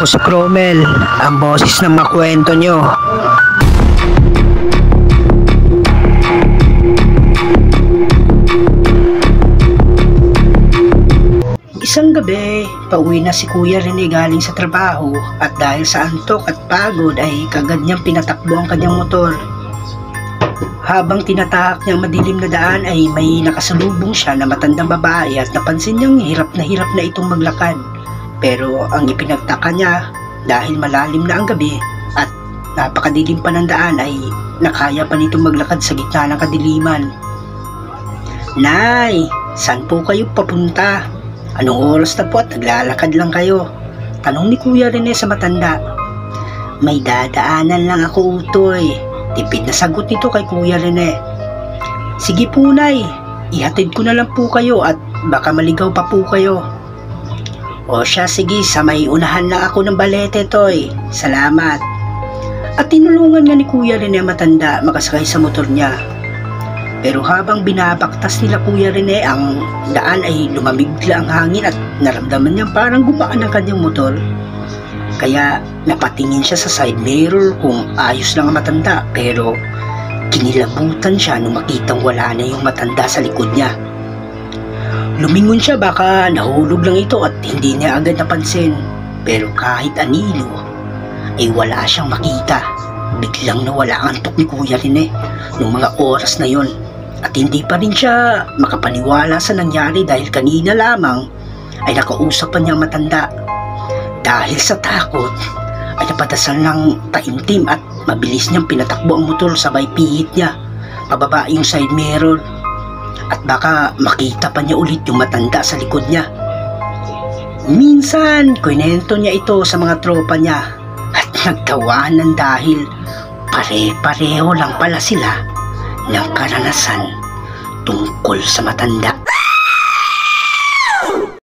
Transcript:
Ako si Cromel, ang boses ng makwento nyo. Isang gabi, pauwi na si Kuya Rene galing sa trabaho at dahil sa antok at pagod ay kagad niyang pinatakbo ang kanyang motor. Habang tinatahak niyang madilim na daan ay may nakasalubong siya na matandang babae at napansin niyang hirap na itong maglakad. Pero ang ipinagtaka niya dahil malalim na ang gabi at napakadilim pa ng daan ay nakaya pa nitong maglakad sa gitna ng kadiliman. "Nay, saan po kayo papunta? Anong oras na po at naglalakad lang kayo?" tanong ni Kuya Rene sa matanda. "May dadaanan lang ako, utoy," tipid na sagot nito kay Kuya Rene. "Sige po, Nay, ihatid ko na lang po kayo at baka maligaw pa po kayo." "O siya, sige, sa may unahan lang ako ng balete, Toy. Salamat." At tinulungan nga ni Kuya Rene ang matanda makasakay sa motor niya. Pero habang binabaktas nila Kuya Rene ang daan ay lumamigla ang hangin at naramdaman niya parang gumaan ang kanyang motor. Kaya napatingin siya sa side mirror kung ayos lang ang matanda, pero kinilabutan siya nung makitang wala na yung matanda sa likod niya. Lumingon siya, baka nahulog lang ito at hindi niya agad napansin. Pero kahit anino ay wala siyang makita. Biglang nawala ang antok ni Kuya Rene nung mga oras na yon. At hindi pa rin siya makapaniwala sa nangyari dahil kanina lamang ay nakausap pa niya ang matanda. Dahil sa takot ay napadasal ng taimtim at mabilis niyang pinatakbo ang motor sabay pihit niya pababa yung side mirror. At baka makita pa niya ulit yung matanda sa likod niya. Minsan, kwento niya ito sa mga tropa niya at nagtawanan dahil pare-pareho lang pala sila ng karanasan tungkol sa matanda.